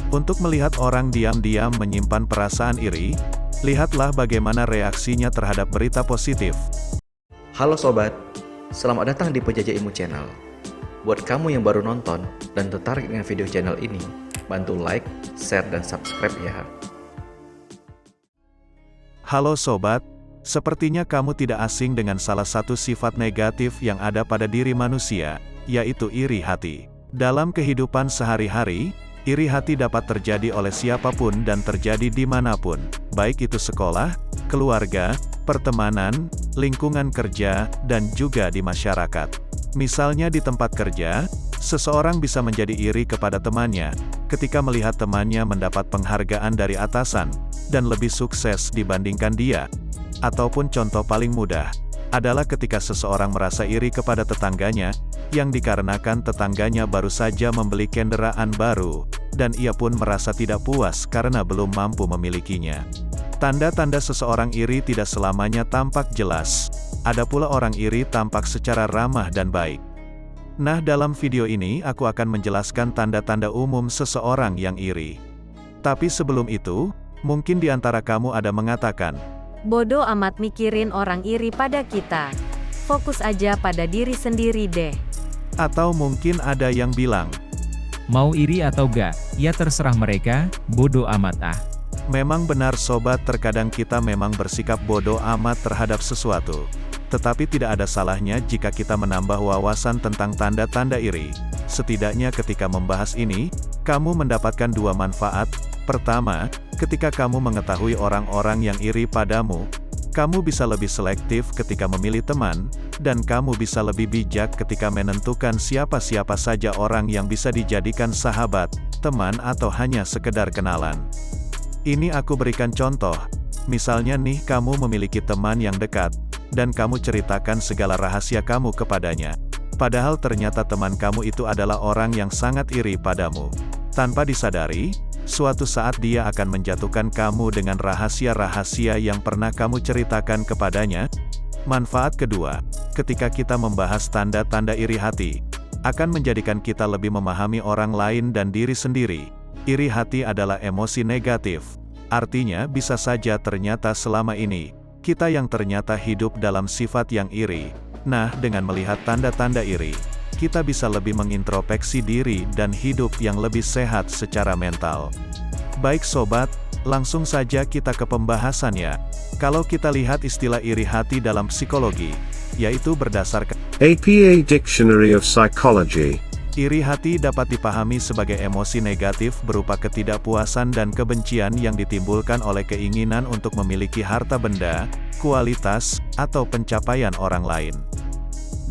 Untuk melihat orang diam-diam menyimpan perasaan iri, lihatlah bagaimana reaksinya terhadap berita positif. Halo sobat, selamat datang di Penjajah Ilmu Channel. Buat kamu yang baru nonton dan tertarik dengan video channel ini, bantu like, share, dan subscribe ya. Halo sobat, sepertinya kamu tidak asing dengan salah satu sifat negatif yang ada pada diri manusia, yaitu iri hati. Dalam kehidupan sehari-hari, iri hati dapat terjadi oleh siapapun dan terjadi dimanapun, baik itu sekolah, keluarga, pertemanan, lingkungan kerja, dan juga di masyarakat. Misalnya di tempat kerja, seseorang bisa menjadi iri kepada temannya, ketika melihat temannya mendapat penghargaan dari atasan, dan lebih sukses dibandingkan dia. Ataupun contoh paling mudah, adalah ketika seseorang merasa iri kepada tetangganya, yang dikarenakan tetangganya baru saja membeli kendaraan baru, dan ia pun merasa tidak puas karena belum mampu memilikinya. Tanda-tanda seseorang iri tidak selamanya tampak jelas. Ada pula orang iri tampak secara ramah dan baik. Nah, dalam video ini aku akan menjelaskan tanda-tanda umum seseorang yang iri. Tapi sebelum itu, mungkin di antara kamu ada mengatakan, bodoh amat mikirin orang iri pada kita. Fokus aja pada diri sendiri deh. atau mungkin ada yang bilang, mau iri atau gak, ya terserah mereka, bodoh amat ah. memang benar sobat, terkadang kita memang bersikap bodoh amat terhadap sesuatu. Tetapi tidak ada salahnya jika kita menambah wawasan tentang tanda-tanda iri. Setidaknya ketika membahas ini, kamu mendapatkan dua manfaat. Pertama, ketika kamu mengetahui orang-orang yang iri padamu, kamu bisa lebih selektif ketika memilih teman, dan kamu bisa lebih bijak ketika menentukan siapa-siapa saja orang yang bisa dijadikan sahabat, teman atau hanya sekedar kenalan. Ini aku berikan contoh. Misalnya nih, kamu memiliki teman yang dekat, dan kamu ceritakan segala rahasia kamu kepadanya. Padahal ternyata teman kamu itu adalah orang yang sangat iri padamu. Tanpa disadari, suatu saat dia akan menjatuhkan kamu dengan rahasia-rahasia yang pernah kamu ceritakan kepadanya. Manfaat kedua, ketika kita membahas tanda-tanda iri hati, akan menjadikan kita lebih memahami orang lain dan diri sendiri. Iri hati adalah emosi negatif. Artinya bisa saja ternyata selama ini, kita yang ternyata hidup dalam sifat yang iri. Nah, dengan melihat tanda-tanda iri, kita bisa lebih mengintrospeksi diri dan hidup yang lebih sehat secara mental. Baik sobat, langsung saja kita ke pembahasannya. Kalau kita lihat istilah iri hati dalam psikologi, yaitu berdasarkan APA Dictionary of Psychology. iri hati dapat dipahami sebagai emosi negatif berupa ketidakpuasan dan kebencian yang ditimbulkan oleh keinginan untuk memiliki harta benda, kualitas, atau pencapaian orang lain.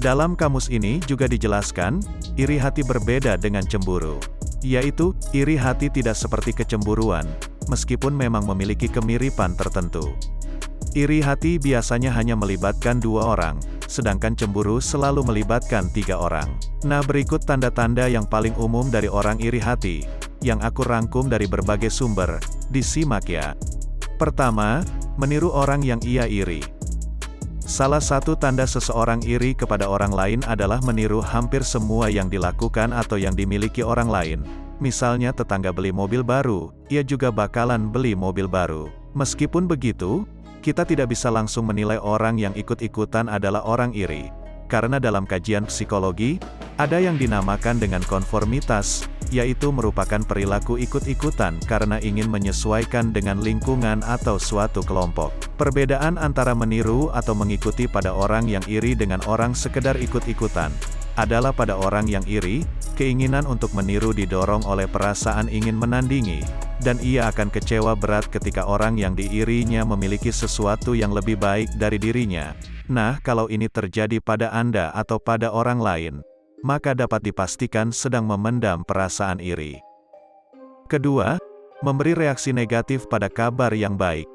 Dalam kamus ini juga dijelaskan, iri hati berbeda dengan cemburu. Yaitu, iri hati tidak seperti kecemburuan, meskipun memang memiliki kemiripan tertentu. Iri hati biasanya hanya melibatkan dua orang, sedangkan cemburu selalu melibatkan tiga orang. Nah, berikut tanda-tanda yang paling umum dari orang iri hati, yang aku rangkum dari berbagai sumber, disimak ya. Pertama, meniru orang yang ia iri. Salah satu tanda seseorang iri kepada orang lain adalah meniru hampir semua yang dilakukan atau yang dimiliki orang lain. Misalnya tetangga beli mobil baru, ia juga bakalan beli mobil baru. Meskipun begitu, kita tidak bisa langsung menilai orang yang ikut-ikutan adalah orang iri. Karena dalam kajian psikologi, ada yang dinamakan dengan konformitas, yaitu merupakan perilaku ikut-ikutan karena ingin menyesuaikan dengan lingkungan atau suatu kelompok. Perbedaan antara meniru atau mengikuti pada orang yang iri dengan orang sekedar ikut-ikutan, adalah pada orang yang iri, keinginan untuk meniru didorong oleh perasaan ingin menandingi, dan ia akan kecewa berat ketika orang yang diirinya memiliki sesuatu yang lebih baik dari dirinya. Nah, kalau ini terjadi pada Anda atau pada orang lain, maka dapat dipastikan sedang memendam perasaan iri. Kedua, memberi reaksi negatif pada kabar yang baik.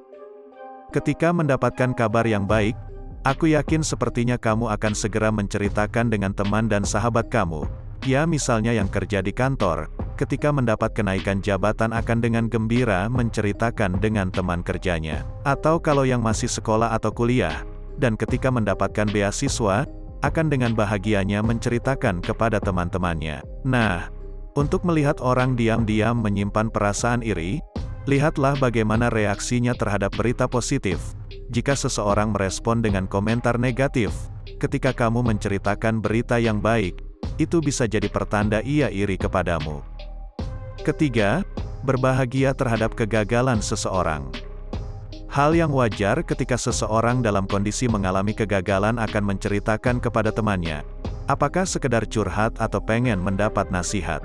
Ketika mendapatkan kabar yang baik, aku yakin sepertinya kamu akan segera menceritakan dengan teman dan sahabat kamu. Ya, misalnya yang kerja di kantor, ketika mendapat kenaikan jabatan akan dengan gembira menceritakan dengan teman kerjanya. Atau kalau yang masih sekolah atau kuliah, dan ketika mendapatkan beasiswa, akan dengan bahagianya menceritakan kepada teman-temannya. Nah, Untuk melihat orang diam-diam menyimpan perasaan iri, lihatlah bagaimana reaksinya terhadap berita positif. Jika seseorang merespon dengan komentar negatif, ketika kamu menceritakan berita yang baik, itu bisa jadi pertanda ia iri kepadamu. Ketiga, berbahagia terhadap kegagalan seseorang. Hal yang wajar ketika seseorang dalam kondisi mengalami kegagalan akan menceritakan kepada temannya, apakah sekedar curhat atau pengen mendapat nasihat.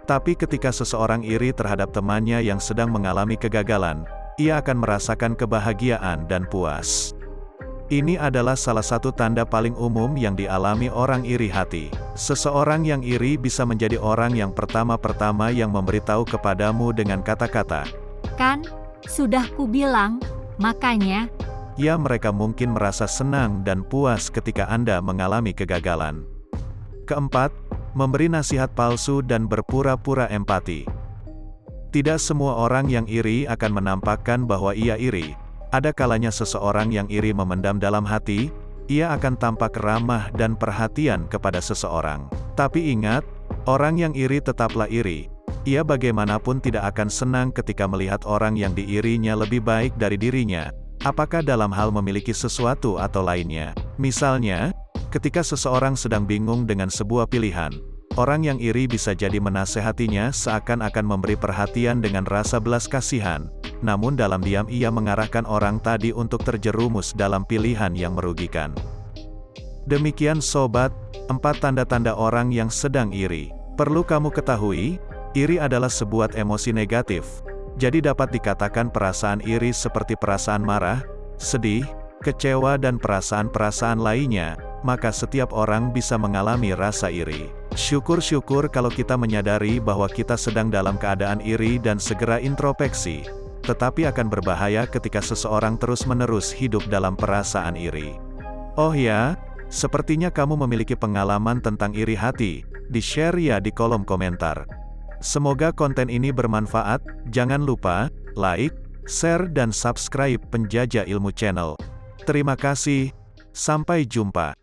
Tapi ketika seseorang iri terhadap temannya yang sedang mengalami kegagalan, ia akan merasakan kebahagiaan dan puas. Ini adalah salah satu tanda paling umum yang dialami orang iri hati. Seseorang yang iri bisa menjadi orang yang pertama-pertama yang memberitahu kepadamu dengan kata-kata, Kan, sudah kubilang, makanya. ya mereka mungkin merasa senang dan puas ketika Anda mengalami kegagalan. Keempat, memberi nasihat palsu dan berpura-pura empati. Tidak semua orang yang iri akan menampakkan bahwa ia iri. Ada kalanya seseorang yang iri memendam dalam hati, ia akan tampak ramah dan perhatian kepada seseorang. Tapi ingat, orang yang iri tetaplah iri. Ia bagaimanapun tidak akan senang ketika melihat orang yang diirinya lebih baik dari dirinya, apakah dalam hal memiliki sesuatu atau lainnya. Misalnya, ketika seseorang sedang bingung dengan sebuah pilihan, orang yang iri bisa jadi menasehatinya seakan-akan memberi perhatian dengan rasa belas kasihan, namun dalam diam ia mengarahkan orang tadi untuk terjerumus dalam pilihan yang merugikan. Demikian sobat, 4 tanda-tanda orang yang sedang iri. Perlu kamu ketahui, iri adalah sebuah emosi negatif. Jadi dapat dikatakan perasaan iri seperti perasaan marah, sedih, kecewa dan perasaan-perasaan lainnya, maka setiap orang bisa mengalami rasa iri. Syukur-syukur kalau kita menyadari bahwa kita sedang dalam keadaan iri dan segera introspeksi. Tetapi akan berbahaya ketika seseorang terus-menerus hidup dalam perasaan iri. Oh ya, sepertinya kamu memiliki pengalaman tentang iri hati, di-share ya di kolom komentar. Semoga konten ini bermanfaat, jangan lupa, like, share dan subscribe Penjajah Ilmu Channel. Terima kasih, sampai jumpa.